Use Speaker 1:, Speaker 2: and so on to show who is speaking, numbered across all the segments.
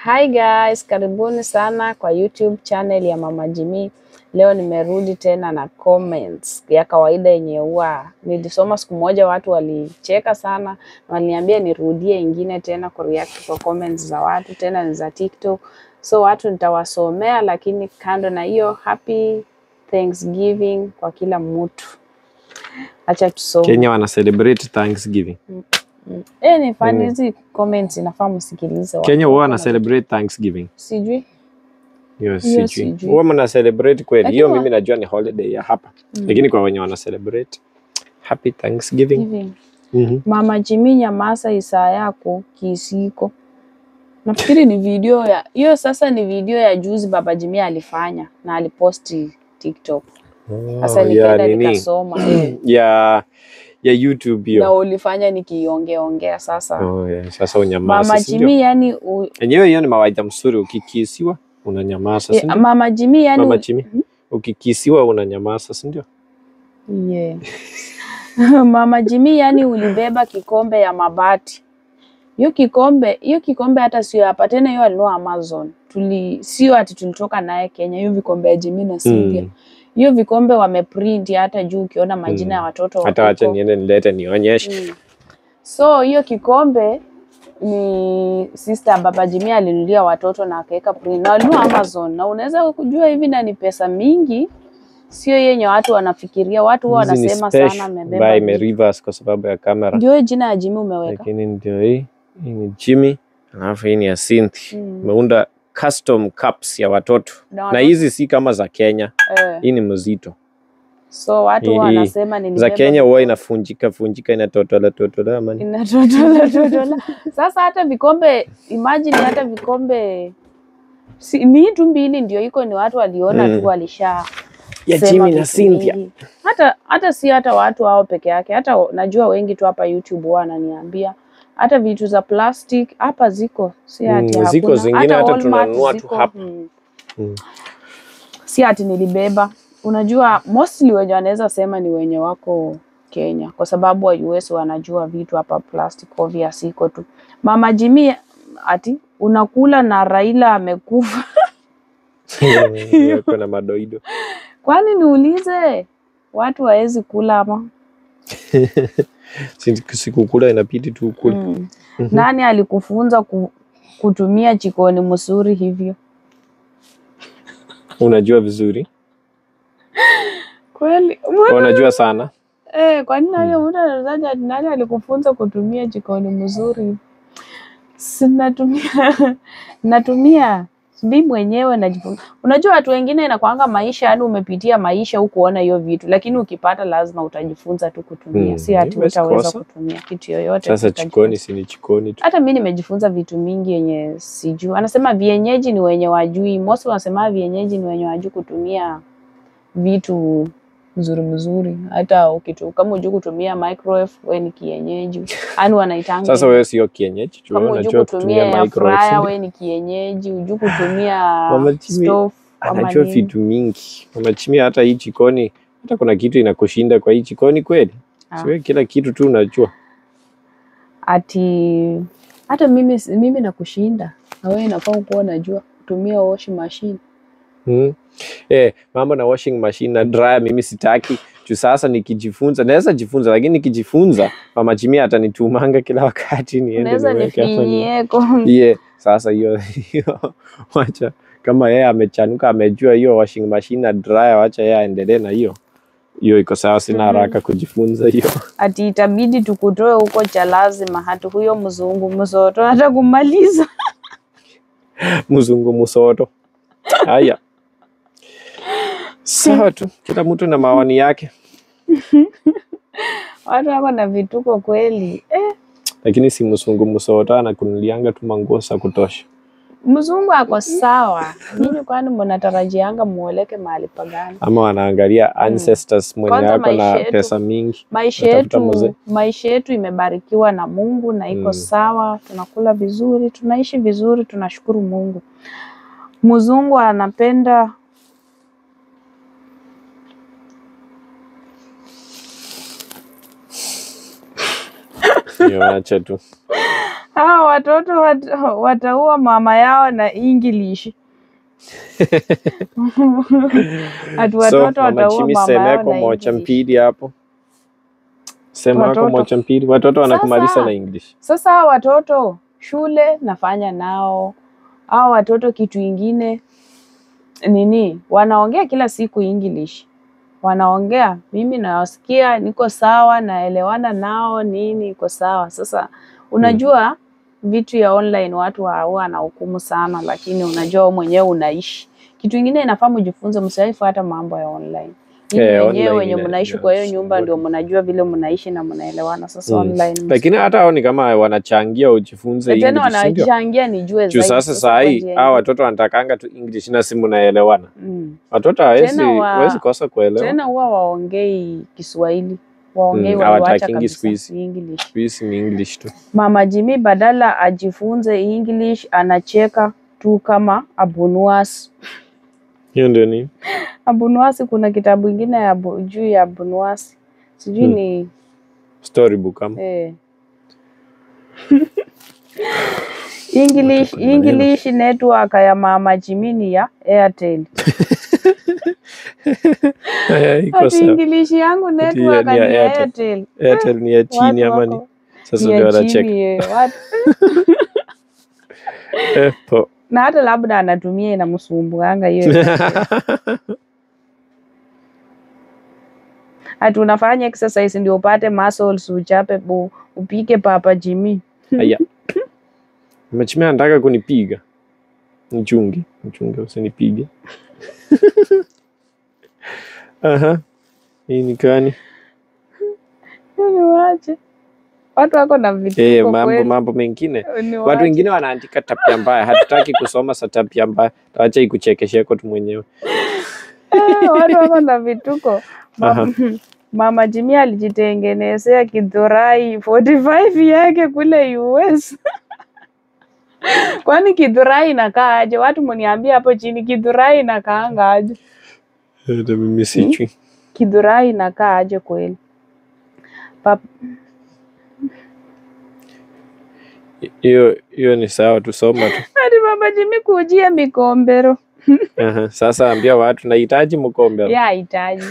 Speaker 1: Hi guys, karibuni sana kwa YouTube channel ya Mama Jimmy. Leo nimerudi tena na comments ya kawaida yenye huwa nilisoma siku moja, watu walicheka sana, waliniambia nirudie ingine tena ku react kwa comments za watu, tena ni za TikTok. So watu nitawasomea, lakini kando na hiyo, happy Thanksgiving kwa kila mtu. Acha tusome.
Speaker 2: Kenya wana celebrate Thanksgiving.
Speaker 1: Ni funny hizi comments inafaa msikilize.
Speaker 2: Kenya huwa wana celebrate Thanksgiving.
Speaker 1: Sijui.
Speaker 2: Hiyo sijui. Huwa mna celebrate kweli. Hiyo mimi najua ni holiday ya hapa. Lakini kwa wenye wana celebrate happy Thanksgiving.
Speaker 1: Mama Jimmy nyamasa isaa yako kisiko. Nafikiri ni video ya hiyo, sasa ni video ya juzi Baba Jimmy alifanya na aliposti TikTok. Sasa nikaenda nikasoma
Speaker 2: ya YouTube hiyo.
Speaker 1: Na ulifanya nikiongea sasa.
Speaker 2: Sasa unyamaza.
Speaker 1: Mama Jimmy yani
Speaker 2: yenyewe hiyo ni mawaidha mzuri, ukikisiwa unanyamaza, si ndio?
Speaker 1: Mama Jimmy yani
Speaker 2: Mama Jimmy ukikisiwa unanyamaza, si ndio?
Speaker 1: Mama Jimmy yani ulibeba kikombe ya mabati. Hiyo kikombe hata sio hapa tena, hiyo alinua Amazon. Sio ati tulitoka naye Kenya. Hiyo vikombe ya Jimmy na Cynthia. Hiyo vikombe wameprint hata juu ukiona majina ya watoto wako.
Speaker 2: Hata acha niende nilete nionyeshe.
Speaker 1: So hiyo kikombe ni sister Baba Jimmy alinunulia watoto na akaweka print. Na alinunua Amazon, na unaweza kujua hivi na ni pesa mingi. Sio yenye watu wanafikiria. Watu huwa wanasema sana amebeba.
Speaker 2: By me reverse kwa sababu ya kamera.
Speaker 1: Ndio jina ya Jimmy umeweka.
Speaker 2: Lakini ndio hii ni Jimmy, alafu hii ni ya Cynthia. Meunda custom cups ya watoto. Na hizi si kama za Kenya. Hii ni mzito.
Speaker 1: So watu wanasema ni
Speaker 2: za Kenya huwa inafunjika inatotola man.
Speaker 1: Inatotola. Sasa hata vikombe, imagine hata vikombe ni tu mbili ndio iko, ni watu waliona tu walisha
Speaker 2: ya Jimmy na Cynthia.
Speaker 1: Hata si hata watu hao peke yake, hata najua wengi tu hapa YouTube wananiambia hata vitu za plastic hapa ziko, si ati hakuna.
Speaker 2: Ziko zingine hata tunanunua tu hapa.
Speaker 1: Si ati nilibeba. Unajua mostly wenye wanaweza sema ni wenye wako Kenya, kwa sababu wa US wanajua vitu hapa plastic obvious iko tu. Mama Jimmy ati unakula na Raila amekufa.
Speaker 2: Kuna madoido.
Speaker 1: Kwani niulize watu waezi kula ama?
Speaker 2: Sikukula inapiti tu ukule.
Speaker 1: Nani alikufunza kutumia jikoni mzuri hivyo?
Speaker 2: Unajua vizuri?
Speaker 1: Kweli?
Speaker 2: Unajua sana?
Speaker 1: Kwani nani alikufunza kutumia jikoni mzuri? Natumia mimi mwenyewe najifunza. Unajua watu wengine inakuanga maisha, yani umepitia maisha hukuona hiyo vitu, lakini ukipata lazima utajifunza tu kutumia. Si ati utaweza kutumia kitu yoyote.
Speaker 2: Sasa jikoni si ni jikoni tu.
Speaker 1: Hata mimi nimejifunza vitu mingi yenye sijui. Anasema vienyeji ni wenye wajui. Most wanasema vienyeji ni wenye wajui kutumia vitu mzuri. Hata kama hujui kutumia microwave, wewe ni kienyeji. Yaani wanaitanga.
Speaker 2: Sasa wewe sio kienyeji,
Speaker 1: kama hujui kutumia microwave, wewe ni kienyeji. Hujui kutumia stove.
Speaker 2: Anajua vitu mingi. Mama Jimmy hata hii jikoni, hata kuna kitu inakushinda kwa hii jikoni kweli? Sio kila kitu tu unajua.
Speaker 1: Ati hata mimi nakushinda. Na wewe inafaa kuwa unajua kutumia washing machine.
Speaker 2: Mambo na washing machine na dryer mimi sitaki. Juu sasa nikijifunza, naweza jifunza, lakini nikijifunza Mama Jimmy atanitumanga kila wakati niende niweke. Sasa hiyo wacha kama yeye amechanuka amejua hiyo washing machine na dryer, wacha yeye aendelee na hiyo. Hiyo iko sawa, sina haraka kujifunza hiyo. Ati
Speaker 1: itabidi tukutoe huko cha lazima, hata huyo mzungu msoto hata kumaliza.
Speaker 2: Mzungu msoto. Haya. Sawa tu, kila mtu na maoni yake.
Speaker 1: Watu wako na vituko kweli.
Speaker 2: Lakini si mzungu msoto anakunulianga tu manguo za kutosha.
Speaker 1: Mzungu ako sawa. Nini kwani mnatarajianga muoleke mahali pagani?
Speaker 2: Ama wanaangalia ancestors mwenye wako na pesa mingi.
Speaker 1: Maisha yetu imebarikiwa na Mungu na iko sawa. Tunakula vizuri, tunaishi vizuri, tunashukuru Mungu. Mzungu anapenda
Speaker 2: acha tu.
Speaker 1: Hao watoto wataua mama yao na English. Ati watoto wataua mama yao na
Speaker 2: mocha mpili hapo. Sema wako mocha mpili. Watoto wanakumaliza na English.
Speaker 1: Sasa watoto shule nafanya nao. Hao watoto kitu ingine nini? Wanaongea kila siku English. Wanaongea, mimi nawasikia, niko sawa, naelewana nao, nini iko sawa. Sasa unajua vitu ya online watu wanahukumu sana, lakini unajua mwenyewe unaishi. Kitu kingine inafaa mjifunze, msifuate mambo ya online. Wenyewe wenye mnaishi kwa hiyo nyumba ndio mnajua vile mnaishi na mnaelewana. Sasa online.
Speaker 2: Lakini hata hao ni kama wanachangia ujifunze English.
Speaker 1: Tena wanachangia nijue zaidi.
Speaker 2: Sasa saa hii hao watoto wanatakanga tu English na simu naelewana. Watoto hawezi kosa kuelewa.
Speaker 1: Tena huwa waongei Kiswahili. Waongei waacha kabisa English.
Speaker 2: Sisi ni English tu.
Speaker 1: Mama Jimmy badala ajifunze English anacheka tu kama Abunuwasi.
Speaker 2: Hiyo ndio nini?
Speaker 1: Abunuwasi kuna kitabu kingine ya juu ya Abunuwasi. Sijui ni
Speaker 2: storybook kama.
Speaker 1: English network ya Mama Jimmy ni ya Airtel. English yangu network ni ya Airtel.
Speaker 2: Airtel ni ya chini ama ni? Sasa ndio anacheka.
Speaker 1: Na hata labda anatumia inamsumbuanga hiyo. Ati unafanya exercise ndio upate muscles uchape upike Papa Jimmy.
Speaker 2: Aya. Mama Jimmy anataka kunipiga. Mchunge usinipige. Hii ni gani?
Speaker 1: Niwache. Watu wako na vitu
Speaker 2: mambo mengine. Watu wengine wanaandika tabia mbaya. Hatutaki kusoma sa tabia mbaya. Tuache ikuchekesheko tu mwenyewe.
Speaker 1: Watu wako na vituko. Mama Jimmy alijitengenezea Githurai 45 yake kule US. Kwani Githurai inakaa aje? Watu mniambia hapo chini Githurai inakaanga aje?
Speaker 2: Ndio mimi sijui.
Speaker 1: Githurai inakaa aje kweli?
Speaker 2: Hiyo ni sawa, tusoma tu.
Speaker 1: Hadi Mama Jimmy kujia mikombero.
Speaker 2: Sasa ambia watu nahitaji mkombero.
Speaker 1: Hitaji.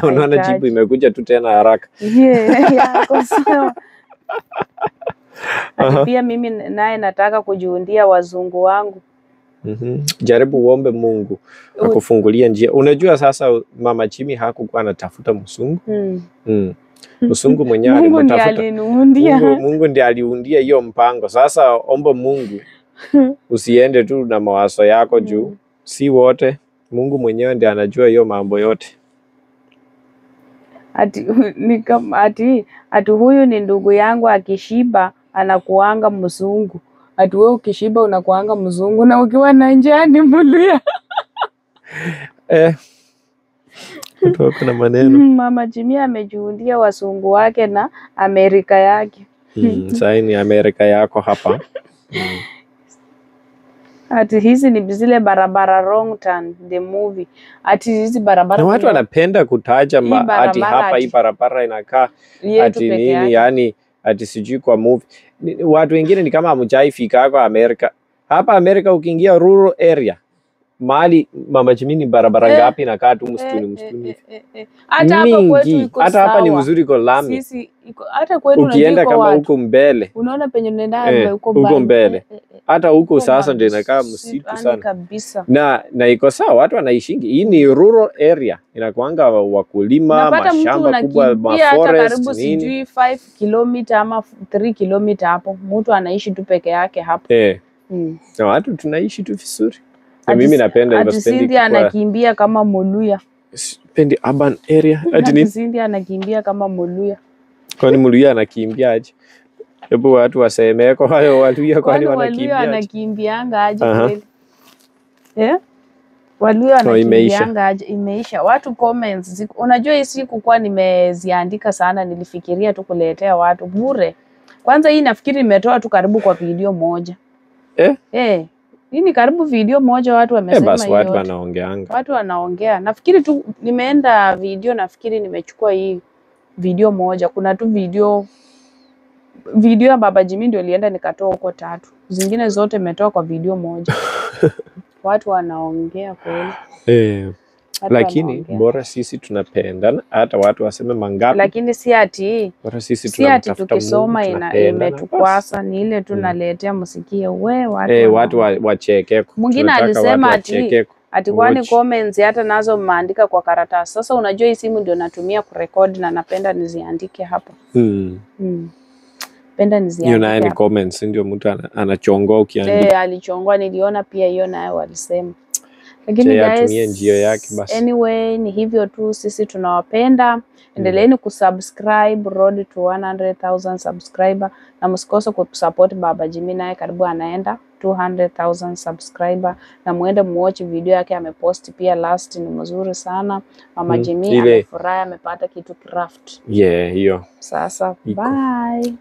Speaker 2: Unaona jibu imekuja tu tena haraka.
Speaker 1: Kwa sawa. Pia mimi naye nataka kujiundia wazungu wangu.
Speaker 2: Jaribu uombe Mungu akufungulia njia. Unajua sasa Mama Jimmy hakukuwa anatafuta mzungu. Mzungu mwenyewe alimtafuta. Mungu ndiye aliundia hiyo mpango. Sasa omba Mungu usiende tu na mawazo yako juu. Si wote. Mungu mwenyewe ndiye anajua hiyo mambo yote.
Speaker 1: Ati huyu ni ndugu yangu akishiba anakuanga mzungu. Ati wewe ukishiba unakuanga mzungu na ukiwa na njaa ni Mluya.
Speaker 2: Kutoka na maneno.
Speaker 1: Mama Jimmy amejiundia wazungu wake na Amerika yake.
Speaker 2: Sasa ni Amerika yako hapa.
Speaker 1: Ati hizi ni zile barabara wrong turn the movie. Ati hizi barabara.
Speaker 2: Na watu wanapenda kutaja ati hapa hii barabara inakaa ati nini yani ati sijui kwa movie. Watu wengine ni kama hamjaifika kwa Amerika. Hapa Amerika ukiingia rural area mahali Mama Jimmy ni barabara ngapi inakaa tu msituni.
Speaker 1: Hata hapa kwetu iko sawa.
Speaker 2: Hata hapa ni mzuri kwa lami.
Speaker 1: Sisi hata kwetu
Speaker 2: ukienda kama huko mbele.
Speaker 1: Unaona penye unaenda
Speaker 2: huko mbele. Hata huko sasa ndio inakaa msitu sana.
Speaker 1: Kabisa.
Speaker 2: Na iko sawa watu wanaishingi. Hii ni rural area. Inakuanga wakulima, mashamba kubwa, maforest nini.
Speaker 1: Sijui 5 km ama 3 km hapo. Mtu anaishi tu peke yake hapo.
Speaker 2: Na watu tunaishi tu vizuri. Na mimi napenda hivyo
Speaker 1: spendi. Cindy anakimbia kama Mluya.
Speaker 2: Spendi urban area.
Speaker 1: Cindy anakimbia kama Mluya.
Speaker 2: Kwani Mluya anakimbia aje? Hebu watu wasemeko hayo Waluya kwani wanakimbia aje?
Speaker 1: Wanakimbianga aje kweli? Waluya wanakimbianga aje? Imeisha. Watu comments. Unajua hii siku kwa nimeziandika sana, nilifikiria tu kuletea watu bure. Kwanza hii nafikiri nimetoa tu karibu kwa video moja. Hii ni karibu video moja watu wamesema
Speaker 2: hiyo. Watu wanaongeanga.
Speaker 1: Watu wanaongea. Nafikiri tu nimeenda video, nafikiri nimechukua hii video moja. Kuna tu video video ya Baba Jimmy ndio ilienda nikatoa huko 3. Zingine zote nimetoa kwa video moja. Watu wanaongea kweli.
Speaker 2: Lakini bora sisi tunapendana, hata watu waseme mangapi.
Speaker 1: Lakini si ati
Speaker 2: bora sisi
Speaker 1: tunatafuta tukisoma imetukwasa, ni ile tunaletea msikie
Speaker 2: watu wacheke.
Speaker 1: Mwingine alisema ati kwani comments hata nazo maandika kwa karatasi. Sasa unajua hii simu ndio natumia kurekodi na napenda niziandike hapa. Penda niziandike.
Speaker 2: Hiyo nayo ni comments ndio mtu anachongoa ukiandika.
Speaker 1: Alichongoa, niliona pia hiyo nayo walisema. Lakini guys, anyway ni hivyo tu, sisi tunawapenda. Endeleeni kusubscribe, road to 100,000 subscriber, na msikose kusupport Baba Jimmy, naye karibu anaenda 200,000 subscriber, na muende muwatch video yake amepost pia last, ni mzuri sana. Mama Jimmy amefurahi, amepata kitu craft.
Speaker 2: Hiyo.
Speaker 1: Sasa bye.